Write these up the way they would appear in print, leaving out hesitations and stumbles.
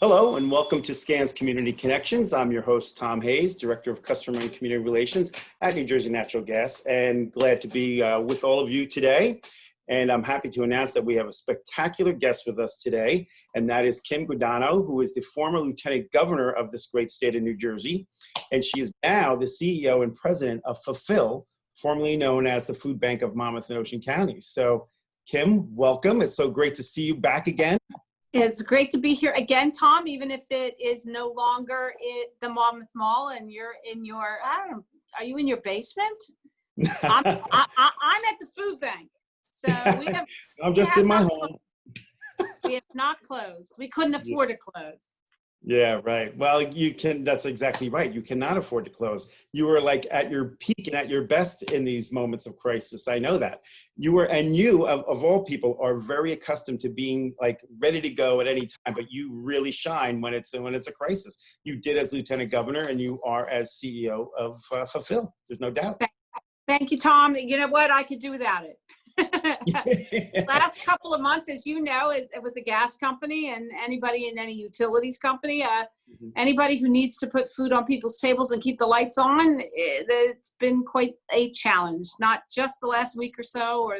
Hello and welcome to SCAN's Community Connections. I'm your host, Tom Hayes, Director of Customer and Community Relations at New Jersey Natural Gas, and glad to be with all of you today. And I'm happy to announce that we have a spectacular guest with us today, and that is Kim Guadagno, who is the former Lieutenant Governor of this great state of New Jersey. And she is now the CEO and President of Fulfill, formerly known as the Food Bank of Monmouth and Ocean Counties. So Kim, welcome. It's so great to see you back again. It's great to be here again, Tom, even if it is no longer at the Monmouth Mall and you're in your, are you in your basement? I'm at the food bank. So we have, I'm just in my home. We have not closed. We couldn't afford to close. Yeah, right. Well, you can, that's exactly right. You cannot afford to close. You were like at your peak and at your best in these moments of crisis. I know that. You were, and you of all people are very accustomed to being like ready to go at any time, but you really shine when it's a crisis. You did as Lieutenant Governor and you are as CEO of Fulfill. There's no doubt. Thank you, Tom. You know what? I could do without it. Last couple of months, as you know, with the gas company and anybody in any utilities company, anybody who needs to put food on people's tables and keep the lights on, it's been quite a challenge. Not just the last week or so, or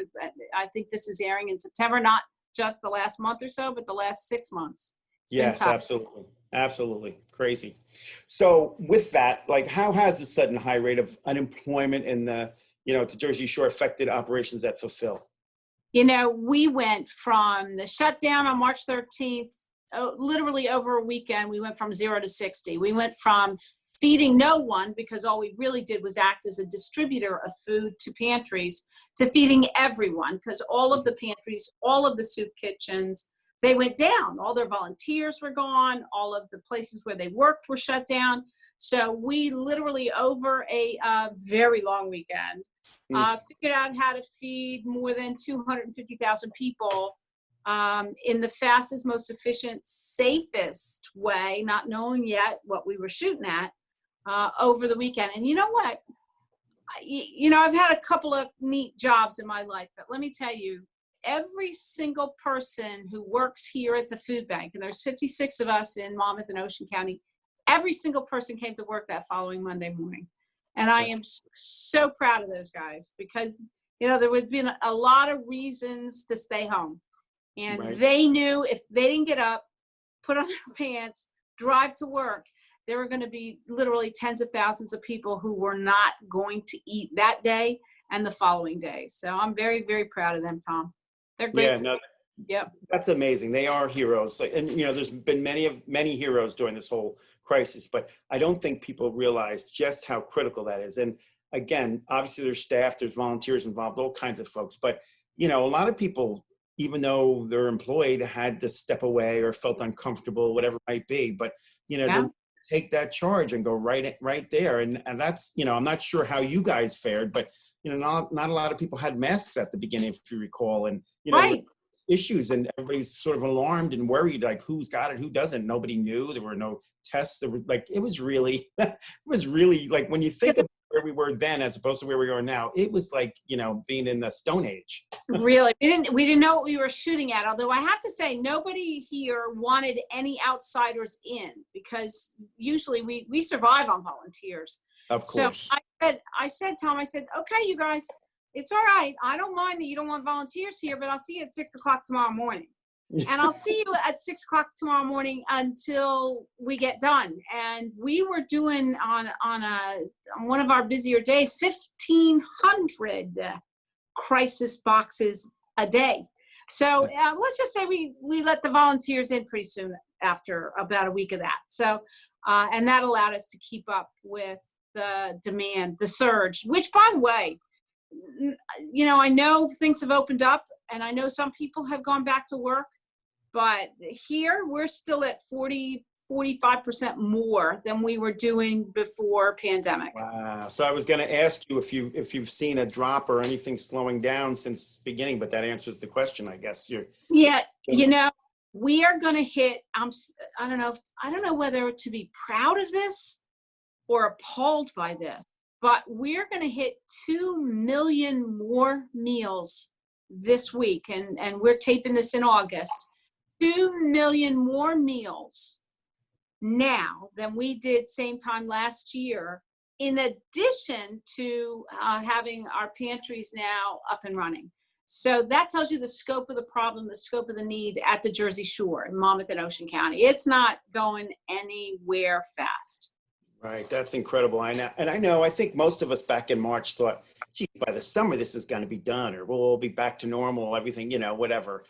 I think this is airing in September, not just the last month or so, but the last 6 months. Yes, absolutely. Absolutely. Crazy. So with that, like, how has the sudden high rate of unemployment in the Jersey Shore affected operations at Fulfill? You know, we went from the shutdown on March 13th, literally over a weekend, we went from 0 to 60. We went from feeding no one, because all we really did was act as a distributor of food to pantries, to feeding everyone, because all of the pantries, all of the soup kitchens, they went down. All their volunteers were gone. All of the places where they worked were shut down. So we literally, over a very long weekend, figured out how to feed more than 250,000 people in the fastest, most efficient, safest way, not knowing yet what we were shooting at over the weekend. And you know what? I've had a couple of neat jobs in my life, but let me tell you, every single person who works here at the food bank, and there's 56 of us in Monmouth and Ocean County, every single person came to work that following Monday morning. And I am so proud of those guys, because, there would be a lot of reasons to stay home. And they knew if they didn't get up, put on their pants, drive to work, there were going to be literally tens of thousands of people who were not going to eat that day and the following day. So I'm very, very proud of them, Tom. They're great. Yeah, no, yep. That's amazing. They are heroes. And, there's been many heroes during this whole crisis, but I don't think people realize just how critical that is. And again, obviously there's staff, there's volunteers involved, all kinds of folks. But, a lot of people, even though they're employed, had to step away or felt uncomfortable, whatever it might be. But, to take that charge and go right there. And that's, I'm not sure how you guys fared, but, not a lot of people had masks at the beginning, if you recall. And, issues, and everybody's sort of alarmed and worried, like who's got it, who doesn't. Nobody knew. There were no tests. There were it was really like, when you think of where we were then as opposed to where we are now, it was like, being in the Stone Age. Really, we didn't know what we were shooting at. Although I have to say, nobody here wanted any outsiders in, because usually we survive on volunteers. Of course. So I said, Tom, okay, you guys, it's all right. I don't mind that you don't want volunteers here, but I'll see you at 6 o'clock tomorrow morning. And I'll see you at 6 o'clock tomorrow morning until we get done. And we were doing on one of our busier days, 1,500 crisis boxes a day. So let's just say we let the volunteers in pretty soon after about a week of that. So, and that allowed us to keep up with the demand, the surge, which, by the way, I know things have opened up and I know some people have gone back to work, but here we're still at 45% more than we were doing before pandemic. Wow. So I was going to ask you if you've seen a drop or anything slowing down since the beginning, but that answers the question, I guess. Yeah. We are going to hit, I don't know whether to be proud of this or appalled by this, but we're going to hit 2 million more meals this week. And we're taping this in August. 2 million more meals now than we did same time last year, in addition to having our pantries now up and running. So that tells you the scope of the problem, the scope of the need at the Jersey Shore in Monmouth and Ocean County. It's not going anywhere fast. Right. That's incredible. I know. And I think most of us back in March thought, geez, by the summer, this is going to be done, or we'll all be back to normal, everything, whatever.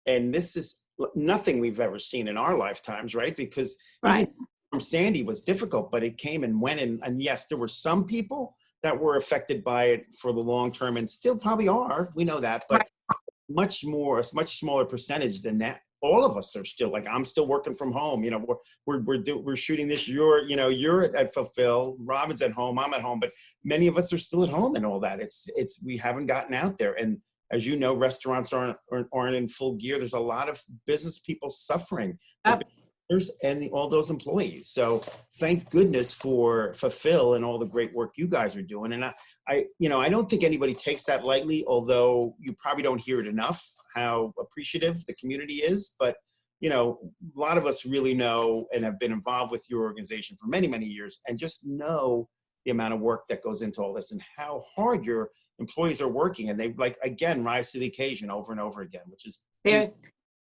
And this is nothing we've ever seen in our lifetimes, right? Because Right. From Sandy was difficult, but it came and went. And yes, there were some people that were affected by it for the long term, and still probably are. We know that, but much smaller percentage than that. All of us are still, like, I'm still working from home. We're shooting this. You're at Fulfill. Robin's at home. I'm at home, but many of us are still at home and all that. We haven't gotten out there. And as you know, restaurants aren't in full gear. There's a lot of business people suffering. And all those employees. So thank goodness for Fulfill and all the great work you guys are doing. And I don't think anybody takes that lightly, although you probably don't hear it enough, how appreciative the community is. But, a lot of us really know and have been involved with your organization for many, many years, and just know the amount of work that goes into all this and how hard your employees are working. And they, again, rise to the occasion over and over again, which is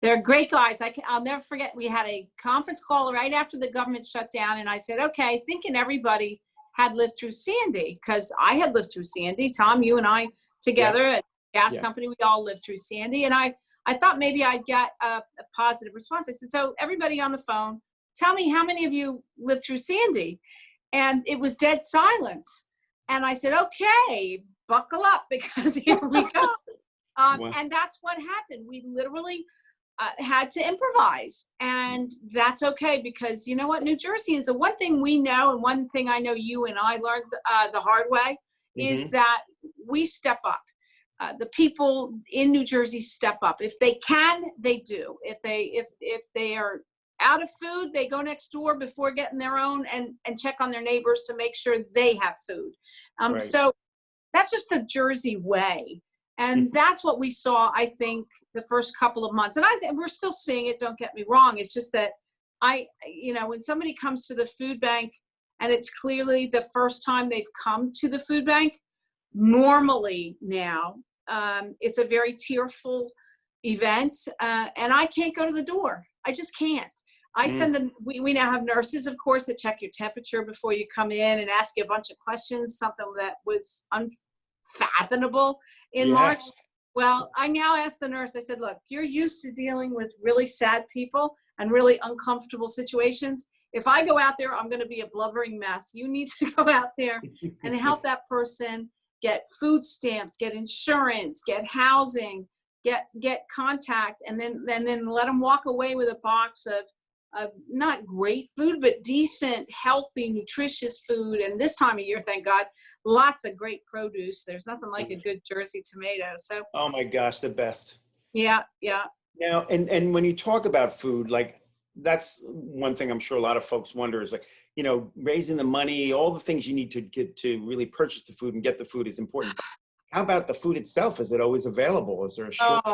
They're great guys. I'll never forget, we had a conference call right after the government shut down, and I said, okay, thinking everybody had lived through Sandy, because I had lived through Sandy. Tom, you and I together at the gas company, we all lived through Sandy. And I thought maybe I'd get a positive response. I said, so everybody on the phone, tell me how many of you lived through Sandy? And it was dead silence. And I said, okay, buckle up, because here we go. And that's what happened. We literally had to improvise, and that's okay, because you know what, New Jersey is the one thing we know, and one thing I know you and I learned the hard way is that we step up. The people in New Jersey step up. If they can, they do. If they are out of food, they go next door before getting their own and check on their neighbors to make sure they have food. So that's just the Jersey way. And that's what we saw, I think, the first couple of months. And I think we're still seeing it, don't get me wrong. It's just that when somebody comes to the food bank and it's clearly the first time they've come to the food bank, normally now, it's a very tearful event. And I can't go to the door. I just can't. I send them, we now have nurses, of course, that check your temperature before you come in and ask you a bunch of questions, something that was unfathomable in March. Well, I now ask the nurse, I said, look, you're used to dealing with really sad people and really uncomfortable situations. If I go out there, I'm going to be a blubbering mess. You need to go out there and help that person get food stamps, get insurance, get housing, get contact, and then let them walk away with a box of not great food, but decent, healthy, nutritious food. And this time of year, thank God, lots of great produce. There's nothing like a good Jersey tomato. So, oh my gosh, the best. Yeah. Now, and when you talk about food, like, that's one thing I'm sure a lot of folks wonder is, like, raising the money, all the things you need to get to really purchase the food and get the food is important. How about the food itself? Is it always available? Is there a short,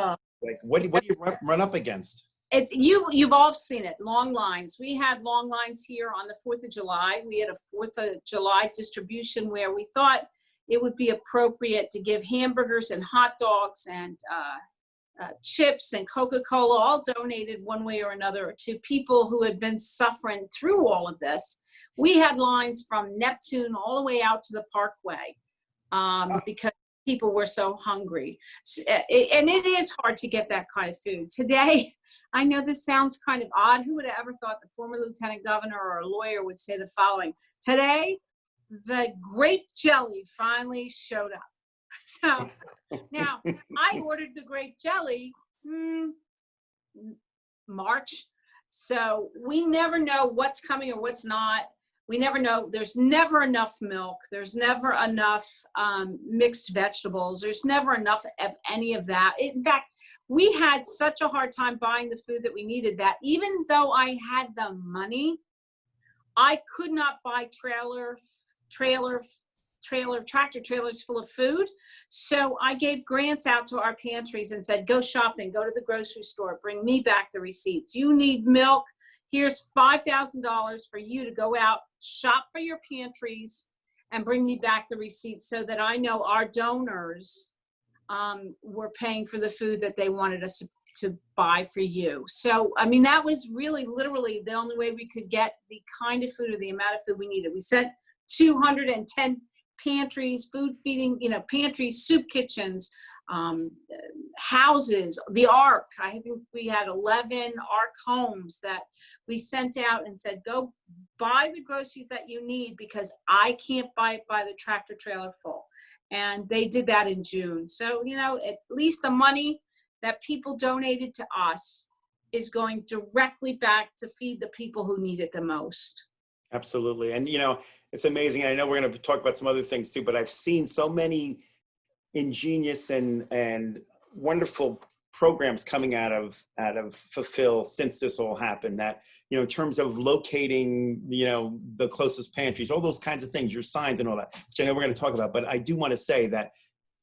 what do you run up against? It's you've all seen it, long lines. We had long lines here on the 4th of July. We had a 4th of July distribution where we thought it would be appropriate to give hamburgers and hot dogs and chips and Coca-Cola, all donated one way or another to people who had been suffering through all of this. We had lines from Neptune all the way out to the Parkway because people were so hungry. And it is hard to get that kind of food. Today, I know this sounds kind of odd. Who would have ever thought the former lieutenant governor or a lawyer would say the following? Today, the grape jelly finally showed up. So now I ordered the grape jelly March. So we never know what's coming or what's not. We never know. There's never enough milk. There's never enough mixed vegetables. There's never enough of any of that. In fact, we had such a hard time buying the food that we needed that even though I had the money, I could not buy tractor trailers full of food. So I gave grants out to our pantries and said, go shopping, go to the grocery store, bring me back the receipts. You need milk, here's $5,000 for you to go out, shop for your pantries, and bring me back the receipts so that I know our donors were paying for the food that they wanted us to buy for you. So, I mean, that was really literally the only way we could get the kind of food or the amount of food we needed. We sent 210 pantries, food feeding, pantries, soup kitchens, houses, the ARC. I think we had 11 ARC homes that we sent out and said, go buy the groceries that you need because I can't buy it by the tractor trailer full. And they did that in June. So, at least the money that people donated to us is going directly back to feed the people who need it the most. Absolutely. And, it's amazing. I know we're going to talk about some other things too, but I've seen so many ingenious and wonderful programs coming out of Fulfill since this all happened, that, in terms of locating, the closest pantries, all those kinds of things, your signs and all that, which I know we're going to talk about. But I do want to say that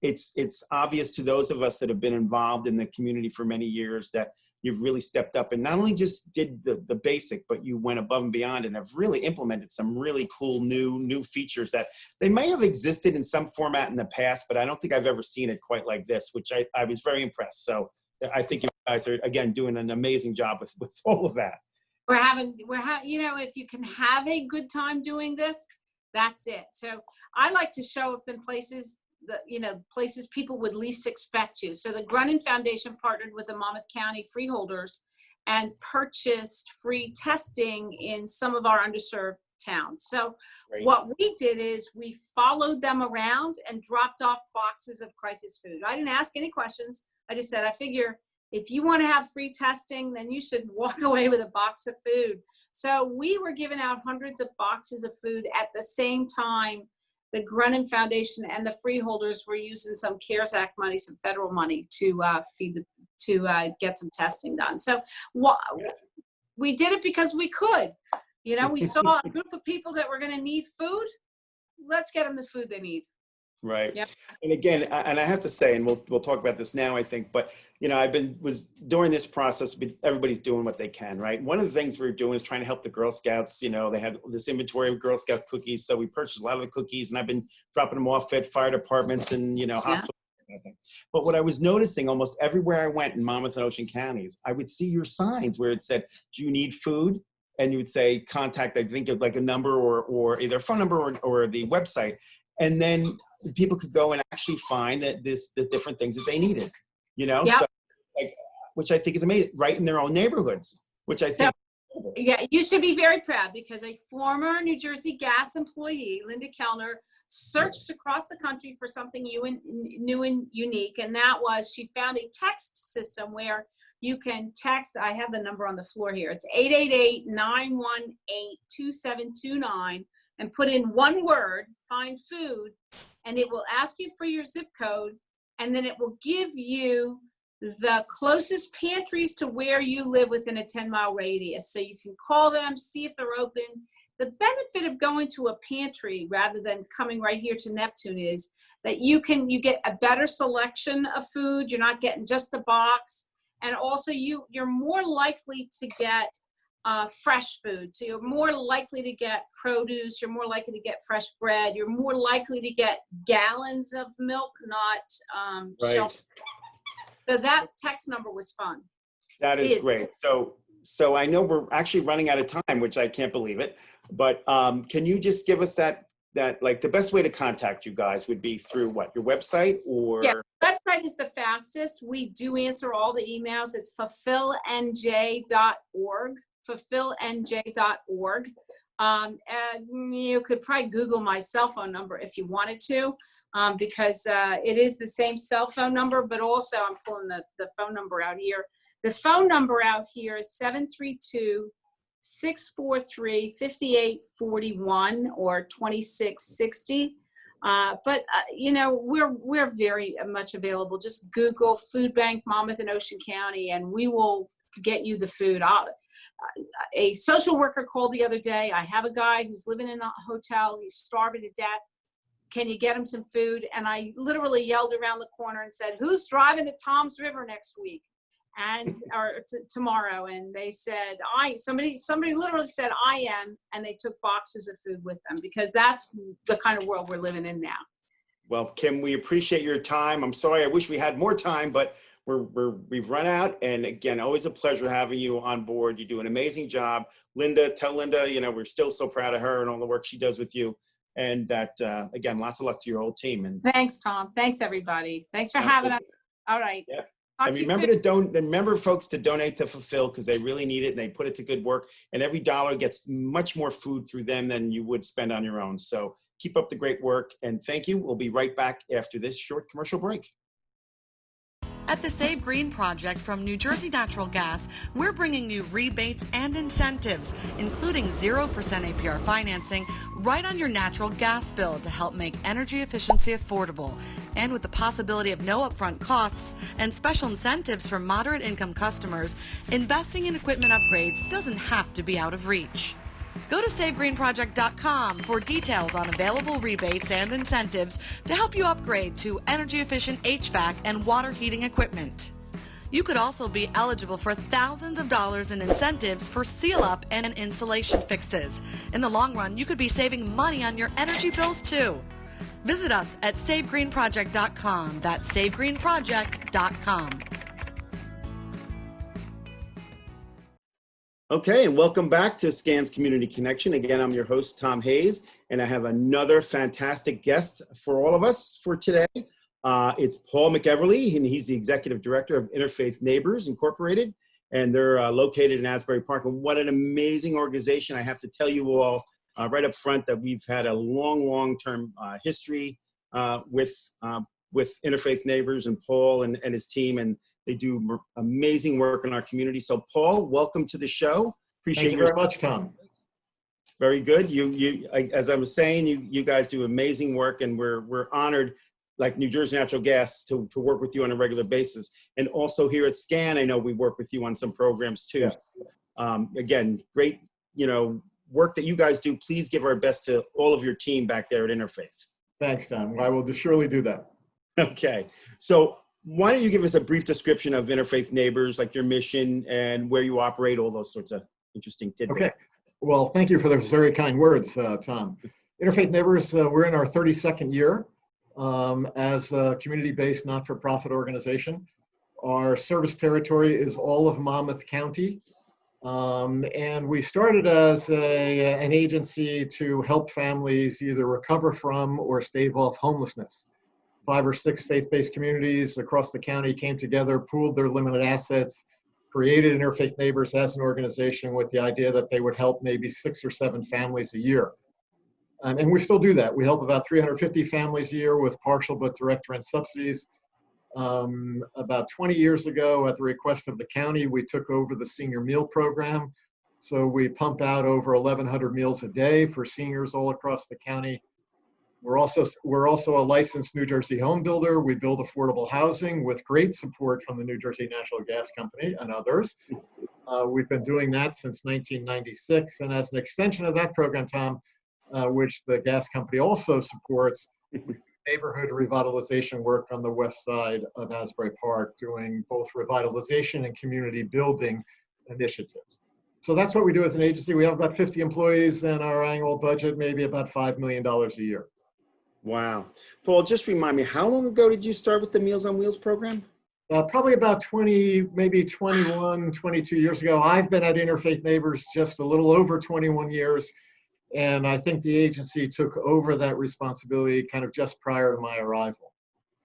it's obvious to those of us that have been involved in the community for many years that you've really stepped up and not only just did the basic, but you went above and beyond and have really implemented some really cool new features that they may have existed in some format in the past, but I don't think I've ever seen it quite like this, which I was very impressed. So I think you guys are, again, doing an amazing job with all of that. If you can have a good time doing this, that's it. So I like to show up in places places people would least expect you. So the Grunin Foundation partnered with the Monmouth County freeholders and purchased free testing in some of our underserved towns. So Great. What we did is we followed them around and dropped off boxes of crisis food. I didn't ask any questions. I just said, I figure if you want to have free testing, then you should walk away with a box of food. So we were giving out hundreds of boxes of food at the same time. The Grunin Foundation and the freeholders were using some CARES Act money, some federal money to get some testing done. So we did it because we could. We saw a group of people that were going to need food. Let's get them the food they need. Right. Yep. And again, and I have to say, and we'll talk about this now, I think, but was during this process, everybody's doing what they can, right? One of the things we were doing is trying to help the Girl Scouts. They had this inventory of Girl Scout cookies, so we purchased a lot of the cookies, and I've been dropping them off at fire departments and hospitals. Yeah. But what I was noticing almost everywhere I went in Monmouth and Ocean counties, I would see your signs where it said, "Do you need food?" And you would say, "Contact," I think of like a number or either a phone number or the website. And then people could go and actually find the different things that they needed, Yep. So, which I think is amazing, right in their own neighborhoods, which I think. Yeah, you should be very proud because a former New Jersey Gas employee, Linda Kellner, searched across the country for something new and unique. And that was, she found a text system where you can text. I have the number on the floor here. It's 888-918-2729 and put in one word, find food, and it will ask you for your zip code. And then it will give you the closest pantries to where you live within a 10-mile radius. So you can call them, see if they're open. The benefit of going to a pantry rather than coming right here to Neptune is that you get a better selection of food. You're not getting just a box. And also you're more likely to get fresh food. So you're more likely to get produce. You're more likely to get fresh bread. You're more likely to get gallons of milk, not Right. shelf. So that text number was fun. That is great. So I know we're actually running out of time, which I can't believe it. But can you just give us that like the best way to contact you guys would be through what, your website or? Yeah, website is the fastest. We do answer all the emails. It's fulfillnj.org, fulfillnj.org. And you could probably Google my cell phone number if you wanted to, because it is the same cell phone number, but also I'm pulling the phone number out here. The phone number out here is 732-643-5841 or 2660. But we're very much available. Just Google Food Bank Monmouth and Ocean County, and we will get you the food. A social worker called the other day. I have a guy who's living in a hotel. He's starving to death. Can you get him some food? And I literally yelled around the corner and said, "Who's driving to Tom's River next week?" and or tomorrow, and they said somebody literally said I am, and they took boxes of food with them, because that's the kind of world we're living in now. Well, Kim, we appreciate your time. I'm sorry, I wish we had more time, but we've run out. And again, always a pleasure having you on board. You do an amazing job. Linda, tell Linda, we're still so proud of her and all the work she does with you. And that, again, lots of luck to your whole team. And thanks, Tom. Thanks, everybody. Thanks for having us. All right. Yeah. Talk And to you remember folks to donate to Fulfill, because they really need it and they put it to good work. And every dollar gets much more food through them than you would spend on your own. So keep up the great work, and thank you. We'll be right back after this short commercial break. At the Save Green Project from New Jersey Natural Gas, we're bringing you rebates and incentives, including 0% APR financing, right on your natural gas bill to help make energy efficiency affordable. And with the possibility of no upfront costs and special incentives for moderate income customers, investing in equipment upgrades doesn't have to be out of reach. Go to SaveGreenProject.com for details on available rebates and incentives to help you upgrade to energy-efficient HVAC and water heating equipment. You could also be eligible for thousands of dollars in incentives for seal-up and insulation fixes. In the long run, you could be saving money on your energy bills too. Visit us at SaveGreenProject.com. That's SaveGreenProject.com. Okay, and welcome back to Scans Community Connection. Again, I'm your host, Tom Hayes, and I have another fantastic guest for all of us for today. It's Paul McEvily, and he's the Executive Director of Interfaith Neighbors Incorporated, and they're located in Asbury Park. And what an amazing organization. I have to tell you all right up front that we've had a long-term history with Interfaith Neighbors and Paul and his team, and they do amazing work in our community. So Paul, welcome to the show. Thank you very much, Tom. Very good. As I was saying, you guys do amazing work, and we're honored, like New Jersey Natural Gas, to work with you on a regular basis. And also here at SCAN, I know we work with you on some programs too. Yes. Again, great, work that you guys do. Please give our best to all of your team back there at Interfaith. Thanks, Tom. I will surely do that. Okay. So why don't you give us a brief description of Interfaith Neighbors, like your mission and where you operate, all those sorts of interesting tidbits. Okay. Well, thank you for those very kind words, Tom. Interfaith Neighbors, we're in our 32nd year as a community-based not-for-profit organization. Our service territory is all of Monmouth County. And we started as an agency to help families either recover from or stave off homelessness. 5 or 6 faith-based communities across the county came together, pooled their limited assets, created Interfaith Neighbors as an organization with the idea that they would help maybe 6 or 7 families a year. And we still do that. We help about 350 families a year with partial but direct rent subsidies. About 20 years ago, at the request of the county, we took over the senior meal program. So we pump out over 1,100 meals a day for seniors all across the county. We're also a licensed New Jersey home builder. We build affordable housing with great support from the New Jersey Natural Gas Company and others. We've been doing that since 1996. And as an extension of that program, Tom, which the gas company also supports, neighborhood revitalization work on the west side of Asbury Park, doing both revitalization and community building initiatives. So that's what we do as an agency. We have about 50 employees, and our annual budget maybe about $5 million a year. Wow. Paul, just remind me, how long ago did you start with the Meals on Wheels program? Probably about 20, maybe 21, 22 years ago. I've been at Interfaith Neighbors just a little over 21 years. And I think the agency took over that responsibility kind of just prior to my arrival.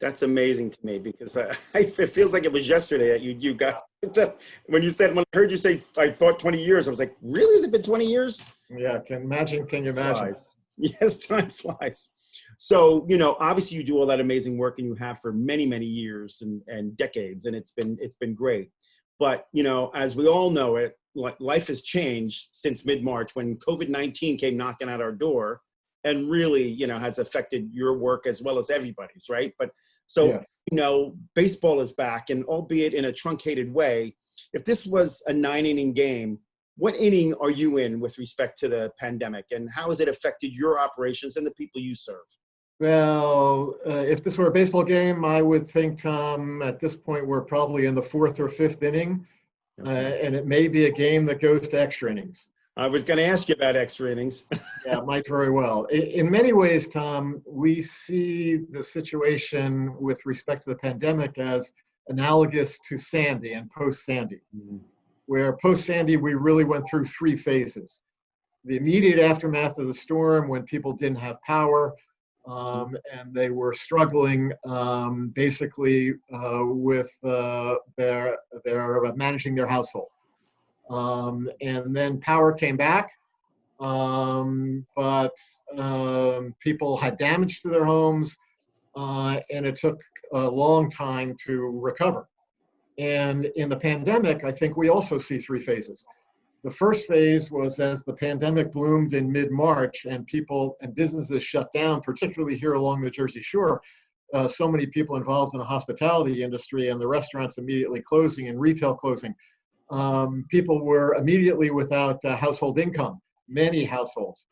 That's amazing to me, because it feels like it was yesterday that you got, when I heard you say, I thought 20 years, I was like, really? Has it been 20 years? Yeah, can you imagine? Flies. Yes, time flies. So, obviously you do all that amazing work, and you have for many, many years and decades, and it's been great. But, as we all know it, life has changed since mid-March, when COVID-19 came knocking at our door, and really, has affected your work as well as everybody's, right? But so, yes. Baseball is back, and albeit in a truncated way. If this was a 9-inning game, what inning are you in with respect to the pandemic, and how has it affected your operations and the people you serve? Well, if this were a baseball game, I would think, Tom, at this point, we're probably in the fourth or fifth inning, and it may be a game that goes to extra innings. I was going to ask you about extra innings. Yeah, it might very well. In many ways, Tom, we see the situation with respect to the pandemic as analogous to Sandy and post-Sandy, where post-Sandy, we really went through three phases. The immediate aftermath of the storm, when people didn't have power, and they were struggling basically with their managing their household. And then power came back, but people had damage to their homes, and it took a long time to recover. And in the pandemic, I think we also see three phases. The first phase was as the pandemic bloomed in mid-March and people and businesses shut down, particularly here along the Jersey Shore. So many people involved in the hospitality industry and the restaurants immediately closing and retail closing. People were immediately without household income, many households.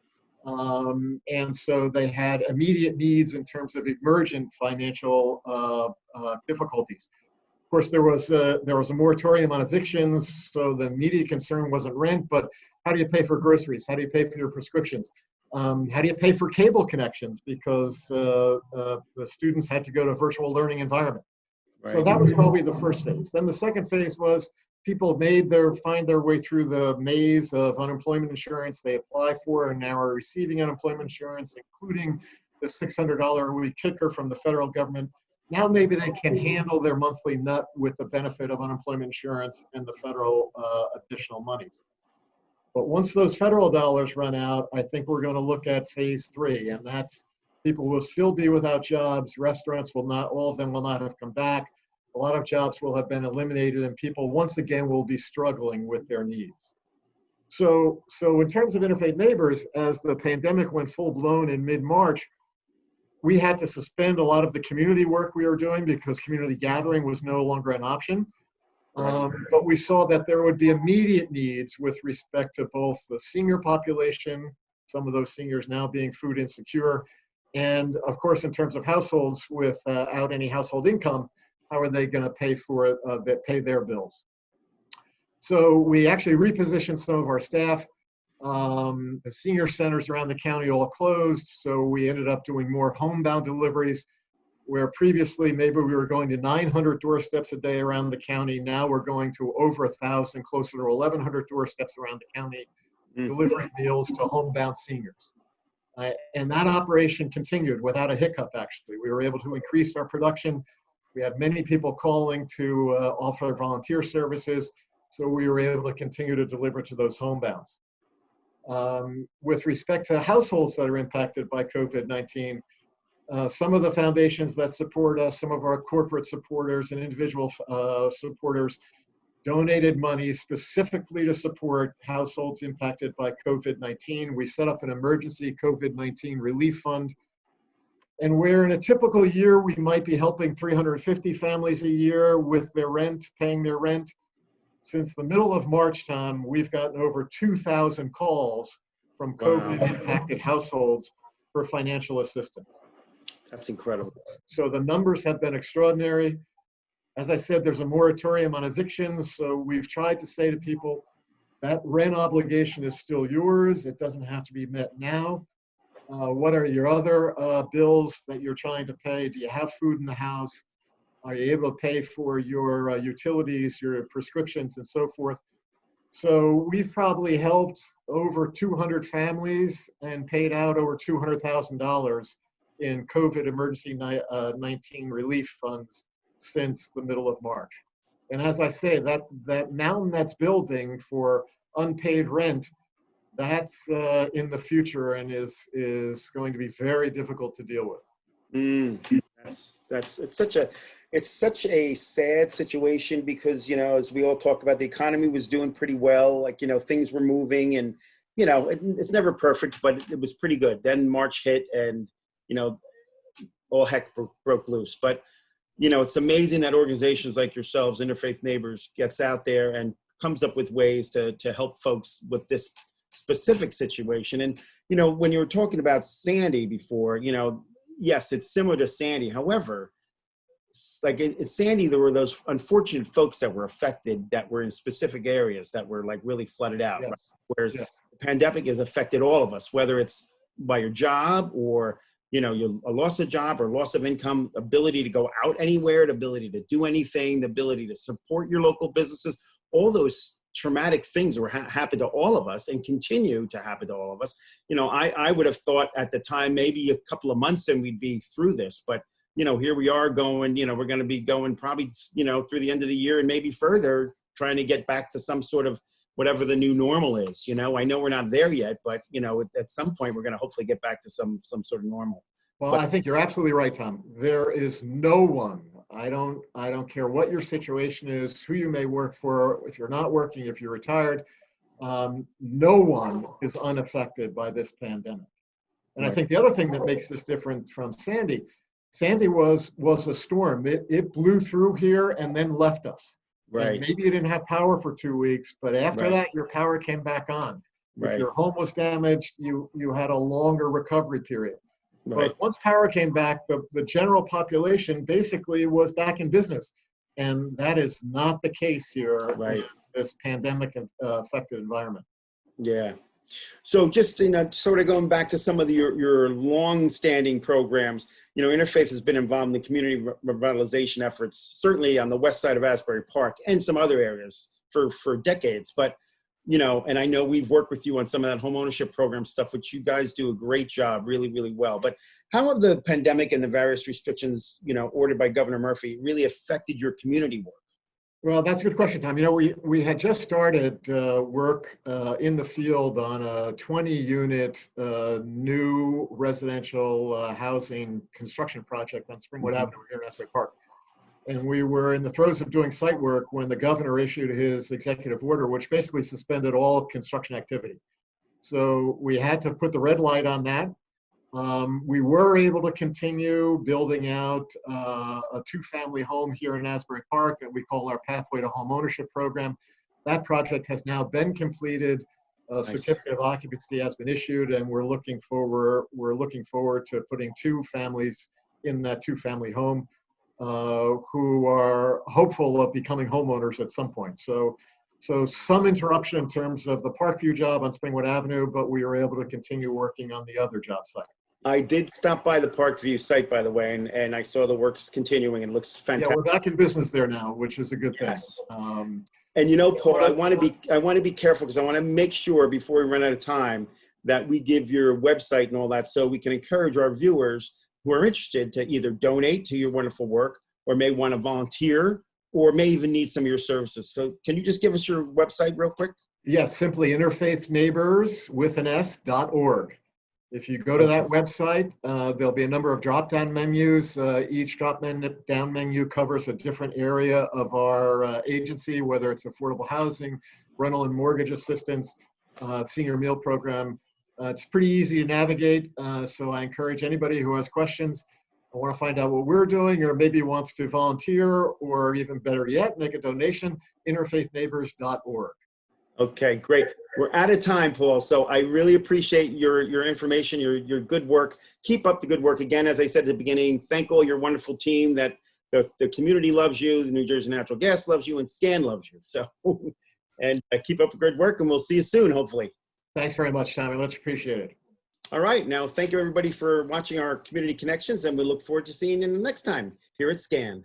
And so they had immediate needs in terms of emergent financial difficulties. Of course, there was a moratorium on evictions, so the immediate concern wasn't rent, but how do you pay for groceries? How do you pay for your prescriptions? How do you pay for cable connections? Because the students had to go to a virtual learning environment. Right. So that was probably the first phase. Then the second phase was people find their way through the maze of unemployment insurance. They apply for and now are receiving unemployment insurance, including the $600 a week kicker from the federal government. Now maybe they can handle their monthly nut with the benefit of unemployment insurance and the federal additional monies. But once those federal dollars run out, I think we're going to look at phase three, and that's people will still be without jobs. Restaurants will not, all of them will not have come back. A lot of jobs will have been eliminated, and people once again will be struggling with their needs. So in terms of Interfaith Neighbors, as the pandemic went full blown in mid-March, we had to suspend a lot of the community work we were doing because community gathering was no longer an option. But we saw that there would be immediate needs with respect to both the senior population, some of those seniors now being food insecure, and of course, in terms of households without any household income, how are they going to pay their bills? So we actually repositioned some of our staff. The senior centers around the county all closed, so we ended up doing more homebound deliveries, where previously maybe we were going to 900 doorsteps a day around the county. Now we're going to over 1,000, closer to 1,100 doorsteps around the county, delivering meals to homebound seniors. And that operation continued without a hiccup, actually. We were able to increase our production. We had many people calling to offer volunteer services, so we were able to continue to deliver to those homebounds. With respect to households that are impacted by COVID-19, some of the foundations that support us, some of our corporate supporters and individual supporters donated money specifically to support households impacted by COVID-19. We set up an emergency COVID-19 relief fund. And where in a typical year, we might be helping 350 families a year with their rent, paying their rent. Since the middle of March, Tom, we've gotten over 2,000 calls from COVID-impacted households for financial assistance. That's incredible. So the numbers have been extraordinary. As I said, there's a moratorium on evictions, so we've tried to say to people that rent obligation is still yours. It doesn't have to be met now. What are your other bills that you're trying to pay? Do you have food in the house? Are you able to pay for your utilities, your prescriptions, and so forth? So we've probably helped over 200 families and paid out over $200,000 in COVID emergency 19 relief funds since the middle of March. And as I say, that mountain that's building for unpaid rent, that's in the future and is going to be very difficult to deal with. It's such a sad situation because, as we all talk about, the economy was doing pretty well, things were moving and, it's never perfect, but it was pretty good. Then March hit and, all heck broke loose. But, it's amazing that organizations like yourselves, Interfaith Neighbors, gets out there and comes up with ways to help folks with this specific situation. And, when you were talking about Sandy before, yes, it's similar to Sandy. However, like in Sandy, there were those unfortunate folks that were affected that were in specific areas that were like really flooded out. Yes. Right? Whereas Yes. the pandemic has affected all of us, whether it's by your job or, you know, a loss of job or loss of income, ability to go out anywhere, the ability to do anything, the ability to support your local businesses, all those traumatic things that were happened to all of us and continue to happen to all of us. You know, I would have thought at the time, maybe a couple of months and we'd be through this, but you know, here we are going, you know, we're going to be going probably, you know, through the end of the year and maybe further, trying to get back to some sort of whatever the new normal is. You know, I know we're not there yet, but, you know, at some point we're going to hopefully get back to some sort of normal. Well, But I think you're absolutely right, Tom. There is no one, I don't care what your situation is, who you may work for, if you're not working, if you're retired, no one is unaffected by this pandemic. And I Right. think the other thing that makes this different from Sandy was a storm. It blew through here and then left us. And Right, maybe you didn't have power for 2 weeks, but after Right. that, your power came back on. If right, your home was damaged, you had a longer recovery period. right. But once power came back, the general population basically was back in business. And that is not the case here Right. in this pandemic affected environment. Yeah. So just, you know, sort of going back to some of your long-standing programs, you know, Interfaith has been involved in the community revitalization efforts, certainly on the west side of Asbury Park and some other areas for decades. But, you know, and I know we've worked with you on some of that home ownership program stuff, which you guys do a great job, really, really well. But how have the pandemic and the various restrictions, you know, ordered by Governor Murphy really affected your community work? Well, that's a good question, Tom. You know, we had just started work in the field on a 20-unit new residential housing construction project on Springwood Mhm. Avenue here in Asbury Park. And we were in the throes of doing site work when the governor issued his executive order, which basically suspended all construction activity. So we had to put the red light on that. We were able to continue building out a two-family home here in Asbury Park that we call our Pathway to Home Ownership program. That project has now been completed. A Nice. certificate of occupancy has been issued, and we're looking forward to putting two families in that two-family home who are hopeful of becoming homeowners at some point. So some interruption in terms of the Parkview job on Springwood Avenue, but we were able to continue working on the other job site. I did stop by the Parkview site, by the way, and I saw the work is continuing and it looks Yeah, fantastic. we're back in business there now, which is a good thing. Yes. And you know, Paul, I want to be careful because I want to make sure before we run out of time that we give your website and all that so we can encourage our viewers who are interested to either donate to your wonderful work or may want to volunteer or may even need some of your services. So can you just give us your website real quick? Yes, simply interfaithneighbors.org. If you go to that website, there'll be a number of drop-down menus. Each drop-down menu covers a different area of our agency, whether it's affordable housing, rental and mortgage assistance, senior meal program. It's pretty easy to navigate, so I encourage anybody who has questions or want to find out what we're doing or maybe wants to volunteer or even better yet, make a donation, interfaithneighbors.org. Okay, great. We're out of time, Paul. So I really appreciate your information, your good work. Keep up the good work. Again, as I said at the beginning, thank all your wonderful team that the community loves you, the New Jersey Natural Gas loves you, and SCAN loves you. So, and keep up the good work, and we'll see you soon, hopefully. Thanks very much, Tommy. Much appreciated. All right. Now, thank you, everybody, for watching our Community Connections, and we look forward to seeing you the next time here at SCAN.